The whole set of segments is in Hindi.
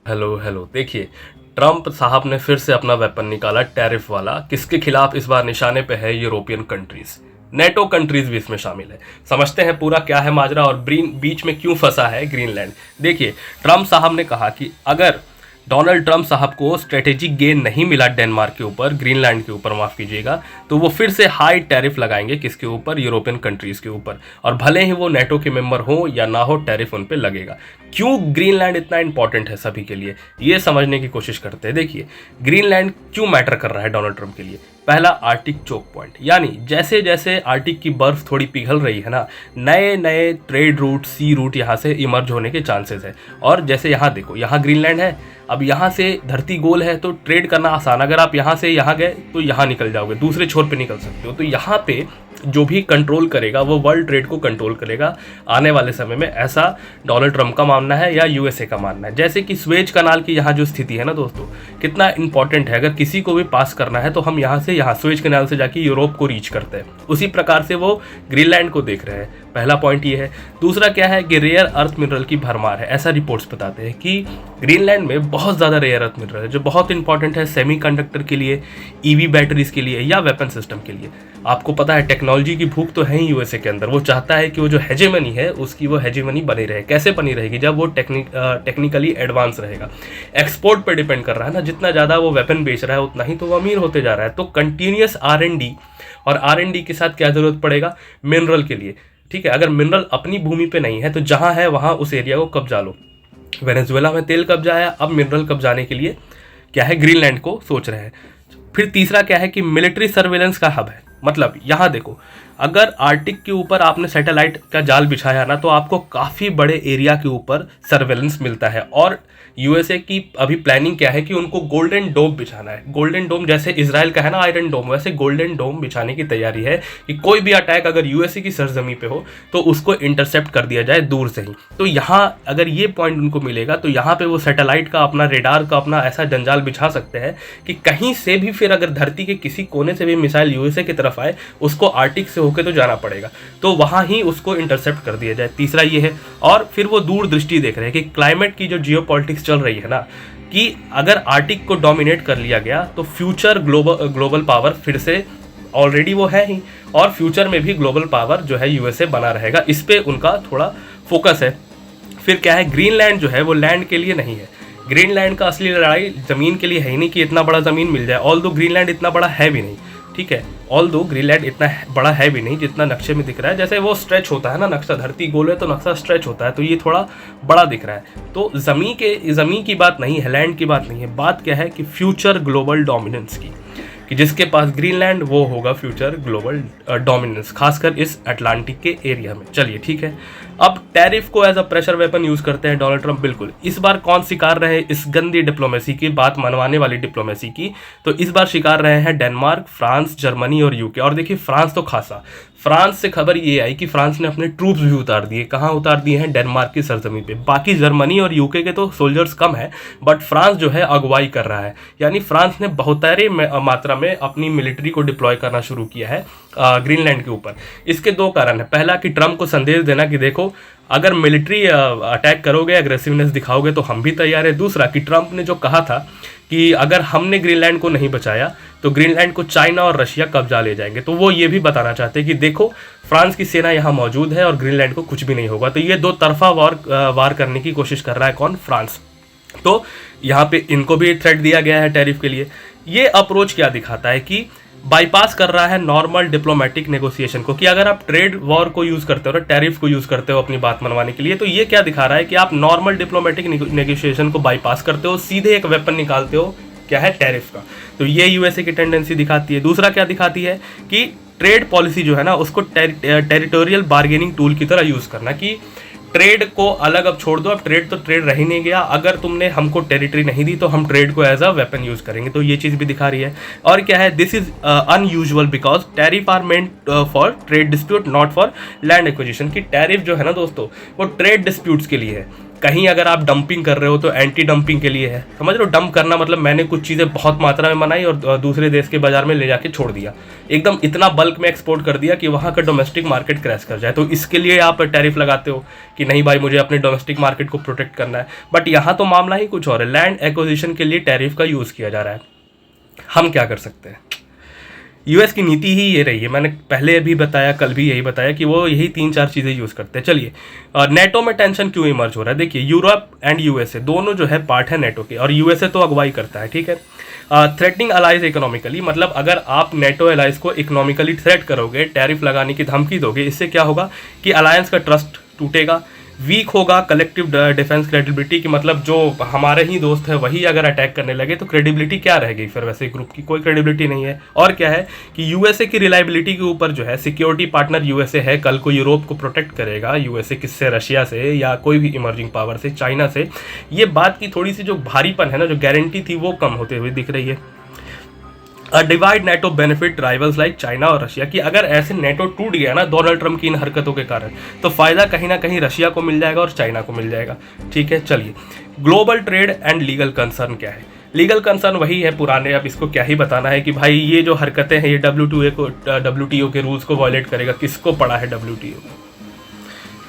हेलो हेलो, देखिए, ट्रंप साहब ने फिर से अपना वेपन निकाला, टैरिफ वाला। किसके खिलाफ इस बार निशाने पे है? यूरोपियन कंट्रीज, नेटो कंट्रीज भी इसमें शामिल है। समझते हैं पूरा क्या है माजरा और बीच में क्यों फंसा है ग्रीनलैंड। देखिए, ट्रंप साहब ने कहा कि अगर डोनाल्ड ट्रंप साहब को स्ट्रेटेजिक गेन नहीं मिला डेनमार्क के ऊपर, ग्रीनलैंड के ऊपर माफ़ कीजिएगा, तो वो फिर से हाई टैरिफ लगाएंगे। किसके ऊपर? यूरोपियन कंट्रीज़ के ऊपर। और भले ही वो नेटो के मेंबर हो या ना हो, टैरिफ उन पे लगेगा। क्यों ग्रीनलैंड इतना इंपॉर्टेंट है सभी के लिए, ये समझने की कोशिश करते हैं। देखिए, ग्रीनलैंड क्यों मैटर कर रहा है डोनाल्ड ट्रंप के लिए। पहला, आर्टिक चोक पॉइंट, यानी जैसे जैसे आर्टिक की बर्फ थोड़ी पिघल रही है ना, नए नए ट्रेड रूट, सी रूट यहाँ से इमर्ज होने के चांसेस है। और जैसे यहाँ देखो, यहाँ ग्रीनलैंड है, अब यहाँ से धरती गोल है तो ट्रेड करना आसान। अगर आप यहाँ से यहाँ गए तो यहाँ निकल जाओगे, दूसरे छोर पे निकल सकते हो। तो यहाँ पे जो भी कंट्रोल करेगा वो वर्ल्ड ट्रेड को कंट्रोल करेगा आने वाले समय में, ऐसा डोनाल्ड ट्रंप का मानना है या यूएसए का मानना है। जैसे कि स्वेज कनाल की यहाँ जो स्थिति है ना दोस्तों, कितना इंपॉर्टेंट है। अगर किसी को भी पास करना है तो हम यहाँ से, यहाँ स्वेज कनाल से जाके यूरोप को रीच करते हैं। उसी प्रकार से वो ग्रीनलैंड को देख रहे हैं। पहला पॉइंट ये है। दूसरा क्या है कि रेयर अर्थ मिनरल की भरमार है। ऐसा रिपोर्ट्स बताते हैं कि ग्रीनलैंड में बहुत ज़्यादा रेयर अर्थ मिनरल है, जो बहुत इंपॉर्टेंट है सेमीकंडक्टर के लिए, ईवी बैटरीज के लिए या वेपन सिस्टम के लिए। आपको पता है टेक्नोलॉजी की भूख तो है ही यूएसए के अंदर। वो चाहता है कि वो जो हेजेमनी है उसकी वो हेजेमनी बनी रहे। कैसे बनी रहेगी? जब वो टेक्निकली एडवांस रहेगा। एक्सपोर्ट पर डिपेंड कर रहा है ना, जितना ज़्यादा वो वेपन बेच रहा है उतना ही तो वो अमीर होते जा रहा है। तो कंटिन्यूस R&D, और R&D के साथ क्या जरूरत पड़ेगा? मिनरल के लिए। ठीक है, अगर मिनरल अपनी भूमि पे नहीं है तो जहाँ है वहाँ उस एरिया को कब्जा लो। वेनेजुएला में तेल कब्जा है, अब मिनरल कब्जाने के लिए क्या है, ग्रीनलैंड को सोच रहे हैं। फिर तीसरा क्या है कि मिलिट्री सर्वेलेंस का हब है। मतलब यहाँ देखो, अगर आर्टिक के ऊपर आपने सैटेलाइट का जाल बिछाया ना तो आपको काफ़ी बड़े एरिया के ऊपर सर्वेलेंस मिलता है। और यूएसए की अभी प्लानिंग क्या है कि उनको गोल्डन डोम बिछाना है। गोल्डन डोम जैसे इजराइल का है ना आयरन डोम, वैसे गोल्डन डोम बिछाने की तैयारी है कि कोई भी अटैक अगर यूएसए की सरजमी पे हो तो उसको इंटरसेप्ट कर दिया जाए दूर से ही। तो यहाँ अगर ये पॉइंट उनको मिलेगा तो यहाँ पे वो सैटेलाइट का अपना, रेडार का अपना ऐसा जंजाल बिछा सकते हैं कि कहीं से भी फिर अगर धरती के किसी कोने से भी मिसाइल यूएसए की तरफ आए, उसको आर्टिक से होकर तो जाना पड़ेगा, तो वहाँ ही उसको इंटरसेप्ट कर दिया जाए। तीसरा ये है। और फिर वो दूर दृष्टि देख रहे हैं कि क्लाइमेट की जो जियोपॉलिटिक्स चल रही है ना, कि अगर आर्टिक को डोमिनेट कर लिया गया तो फ्यूचर ग्लोबल पावर फिर से, ऑलरेडी वो है ही, और फ्यूचर में भी ग्लोबल पावर जो है यूएसए बना रहेगा। इस पे उनका थोड़ा फोकस है। फिर क्या है, ग्रीनलैंड जो है वो लैंड के लिए नहीं है। ग्रीनलैंड का असली लड़ाई ज़मीन के लिए है ही नहीं कि इतना बड़ा ज़मीन मिल जाए। ऑल दो ग्रीनलैंड इतना बड़ा है भी नहीं, ठीक है, ऑल दो ग्रीनलैंड इतना बड़ा है भी नहीं जितना नक्शे में दिख रहा है। जैसे वो स्ट्रेच होता है ना नक्शा, धरती गोल है तो नक्शा स्ट्रेच होता है, तो ये थोड़ा बड़ा दिख रहा है। तो ज़मीन की बात नहीं है, लैंड की बात नहीं है। बात क्या है कि फ्यूचर ग्लोबल डोमिनेंस की, कि जिसके पास ग्रीनलैंड वो होगा फ्यूचर ग्लोबल डोमिनेंस, खासकर इस अटलांटिक के एरिया में। चलिए ठीक है, अब टैरिफ को as a pressure weapon use करते हैं डोनाल्ड ट्रंप। बिल्कुल, इस बार कौन शिकार रहे इस गंदी डिप्लोमेसी की, बात मनवाने वाली डिप्लोमेसी की? तो इस बार शिकार रहे हैं डेनमार्क, फ्रांस, जर्मनी और यूके। और देखिए, फ्रांस तो खासा, फ्रांस से खबर ये आई कि फ्रांस ने अपने ट्रूप्स भी उतार दिए। कहाँ उतार दिए हैं? डेनमार्क की सरजमी पे। बाकी जर्मनी और यूके के तो सोल्जर्स कम है, बट फ्रांस जो है अगुवाई कर रहा है। यानी फ्रांस ने बहुतायत मात्रा में अपनी मिलिट्री को डिप्लॉय करना शुरू किया है ग्रीनलैंड के ऊपर। इसके दो कारण है। पहला कि ट्रंप को संदेश देना कि देखो, अगर मिलिट्री अटैक करोगे, एग्रेसिवनेस दिखाओगे तो हम भी तैयार है। दूसरा कि ट्रंप ने जो कहा था कि अगर हमने ग्रीनलैंड को नहीं बचाया तो ग्रीनलैंड को चाइना और रशिया कब्जा ले जाएंगे। तो वो ये भी बताना चाहते हैं कि देखो, फ्रांस की सेना यहाँ मौजूद है और ग्रीनलैंड को कुछ भी नहीं होगा। तो ये दो तरफा वार करने की कोशिश कर रहा है कौन? फ्रांस। तो यहाँ पे इनको भी थ्रेट दिया गया है टैरिफ के लिए। ये अप्रोच क्या दिखाता है कि बाईपास कर रहा है नॉर्मल डिप्लोमेटिक नेगोशिएशन को, कि अगर आप ट्रेड वॉर को यूज करते हो, टैरिफ को यूज करते हो अपनी बात मनवाने के लिए, तो ये क्या दिखा रहा है कि आप नॉर्मल डिप्लोमेटिक नेगोशिएशन को बाईपास करते हो, सीधे एक वेपन निकालते हो, क्या है? टैरिफ का। तो ये यूएसए की टेंडेंसी दिखाती है। दूसरा क्या दिखाती है कि ट्रेड पॉलिसी जो है ना, उसको टेरिटोरियल बार्गेनिंग टूल की तरह यूज करना, कि ट्रेड को अलग अब छोड़ दो, अब ट्रेड तो ट्रेड रह ही नहीं गया। अगर तुमने हमको टेरिटरी नहीं दी तो हम ट्रेड को एज अ वेपन यूज करेंगे। तो ये चीज़ भी दिखा रही है। और क्या है, this is unusual because tariff are meant for trade dispute, not for land acquisition. की टैरिफ जो है ना दोस्तों, वो ट्रेड डिस्प्यूट्स के लिए है। कहीं अगर आप डंपिंग कर रहे हो तो एंटी डंपिंग के लिए है, समझ रहे हो। डंप करना मतलब मैंने कुछ चीज़ें बहुत मात्रा में बनाई और दूसरे देश के बाजार में ले जाके छोड़ दिया, एकदम इतना बल्क में एक्सपोर्ट कर दिया कि वहाँ का डोमेस्टिक मार्केट क्रैश कर जाए, तो इसके लिए आप टैरिफ लगाते हो कि नहीं भाई मुझे अपने डोमेस्टिक मार्केट को प्रोटेक्ट करना है। बट यहाँ तो मामला ही कुछ और है, लैंड एक्विजिशन के लिए टैरिफ का यूज़ किया जा रहा है। हम क्या कर सकते हैं, यूएस की नीति ही ये रही है, मैंने पहले भी बताया, कल भी यही बताया कि वो यही 3-4 चीज़ें यूज़ करते हैं। चलिए नेटो में टेंशन क्यों इमर्ज हो रहा है, देखिए यूरोप एंड यूएसए दोनों जो है पार्ट है नेटो के, और यूएसए तो अगुवाई करता है, ठीक है। थ्रेटनिंग अलाइज इकोनॉमिकली, मतलब अगर आप नेटो अलाइज को इकोनॉमिकली थ्रेट करोगे, टैरिफ लगाने की धमकी दोगे, इससे क्या होगा कि अलायंस का ट्रस्ट टूटेगा, वीक होगा कलेक्टिव डिफेंस क्रेडिबिलिटी की, मतलब जो हमारे ही दोस्त है वही अगर अटैक करने लगे तो क्रेडिबिलिटी क्या रहेगी फिर, वैसे ग्रुप की कोई क्रेडिबिलिटी नहीं है। और क्या है कि यूएसए की रिलायबिलिटी के ऊपर जो है, सिक्योरिटी पार्टनर यूएसए है, कल को यूरोप को प्रोटेक्ट करेगा यूएसए किससे, रशिया से या कोई भी इमर्जिंग पावर से, चाइना से। ये बात की थोड़ी सी जो भारीपन है ना, जो गारंटी थी वो कम होते हुए दिख रही है। Divide NATO benefit rivals like China और रशिया, कि अगर ऐसे नेटो टूट गया ना डोनाल्ड ट्रंप की इन हरकतों के कारण, तो फायदा कहीं ना कहीं रशिया को मिल जाएगा और चाइना को मिल जाएगा, ठीक है। चलिए global trade and legal concern क्या है, लीगल कंसर्न वही है पुराने, अब इसको क्या ही बताना है कि भाई ये जो हरकतें हैं ये WTO के रूल्स को वायलेट करेगा। किसको पड़ा है WTO,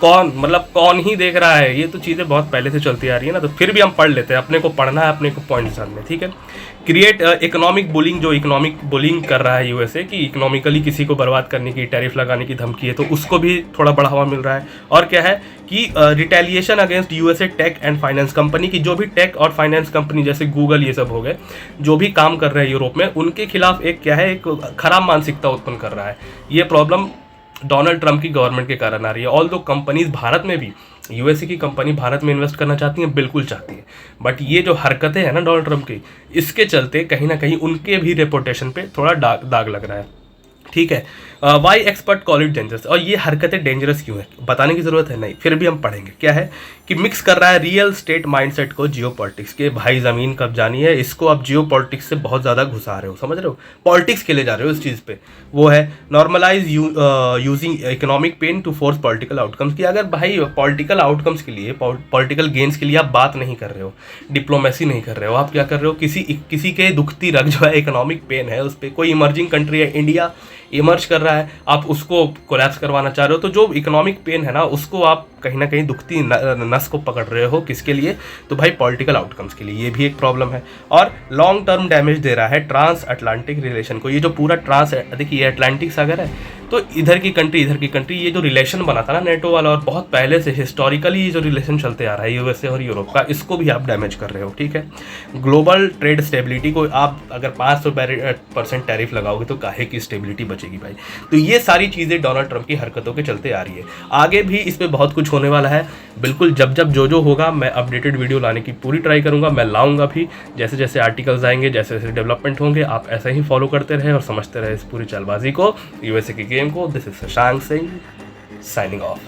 कौन, मतलब कौन ही देख रहा है, ये तो चीज़ें बहुत पहले से चलती आ रही है ना, तो फिर भी हम पढ़ लेते हैं, अपने को पढ़ना है, अपने को पॉइंट जानने, ठीक है। क्रिएट इकोनॉमिक बुलिंग, जो इकोनॉमिक बुलिंग कर रहा है यूएसए कि इकोनॉमिकली किसी को बर्बाद करने की, टैरिफ लगाने की धमकी है, तो उसको भी थोड़ा बढ़ावा मिल रहा है। और क्या है कि retaliation against USA tech and finance company की, जो भी टेक और फाइनेंस कंपनी जैसे गूगल ये सब हो गए जो भी काम कर रहे हैं यूरोप में, उनके खिलाफ एक क्या है, एक खराब मानसिकता उत्पन्न कर रहा है। ये प्रॉब्लम डोनाल्ड ट्रंप की गवर्नमेंट के कारण आ रही है। ऑल दो कंपनीज भारत में भी, यूएसए की कंपनी भारत में इन्वेस्ट करना चाहती हैं, बिल्कुल चाहती है, बट ये जो हरकतें हैं ना डोनाल्ड ट्रंप की, इसके चलते कहीं ना कहीं उनके भी रेपुटेशन पे थोड़ा दाग लग रहा है, ठीक है। Why expert call it dangerous, और ये हरकतें डेंजरस क्यों है बताने की जरूरत है नहीं, फिर भी हम पढ़ेंगे। क्या है कि मिक्स कर रहा है रियल स्टेट माइंडसेट को जियोपॉलिटिक्स के, भाई ज़मीन कब्जानी है, इसको आप जियोपॉलिटिक्स से बहुत ज़्यादा घुसा रहे हो, समझ रहे हो, पॉलिटिक्स के ले जा रहे हो इस चीज़ पे। वो है normalize using economic pain to force political outcomes, की अगर भाई पॉलिटिकल आउटकम्स के लिए, पॉलिटिकल गेन्स के लिए आप बात नहीं कर रहे हो, डिप्लोमेसी नहीं कर रहे हो, आप क्या कर रहे हो, किसी के दुखती रग जो है, इकोनॉमिक पेन है उस पर, कोई इमर्जिंग कंट्री है, इंडिया इमर्ज कर रहा है, आप उसको कोलैप्स करवाना चाह रहे हो, तो जो इकोनॉमिक पेन है ना उसको आप कहीं ना कहीं दुखती नस को पकड़ रहे हो, किसके लिए, तो भाई पॉलिटिकल आउटकम्स के लिए, ये भी एक प्रॉब्लम है। और लॉन्ग टर्म डैमेज दे रहा है ट्रांस अटलांटिक रिलेशन को, ये जो पूरा देखिए अटलांटिक सागर है, तो इधर की कंट्री, ये जो रिलेशन बना था ना नेटो वाला, और बहुत पहले से हिस्टोरिकली ये जो रिलेशन चलते आ रहा है यूएसए और यूरोप का, इसको भी आप डैमेज कर रहे हो, ठीक है। ग्लोबल ट्रेड स्टेबिलिटी को आप अगर 500% टैरिफ लगाओगे तो काहे की स्टेबिलिटी बचेगी भाई। तो ये सारी चीज़ें डोनाल्ड ट्रंप की हरकतों के चलते आ रही है, आगे भी इस पर बहुत कुछ होने वाला है। बिल्कुल जब जो होगा मैं अपडेटेड वीडियो लाने की पूरी ट्राई करूँगा, मैं लाऊंगा भी, जैसे जैसे आर्टिकल्स आएंगे, जैसे जैसे डेवलपमेंट होंगे, आप ऐसे ही फॉलो करते रहे और समझते रहे इस पूरी चालबाजी को, यूएसए की गेम को। This is Shashank Singh signing off.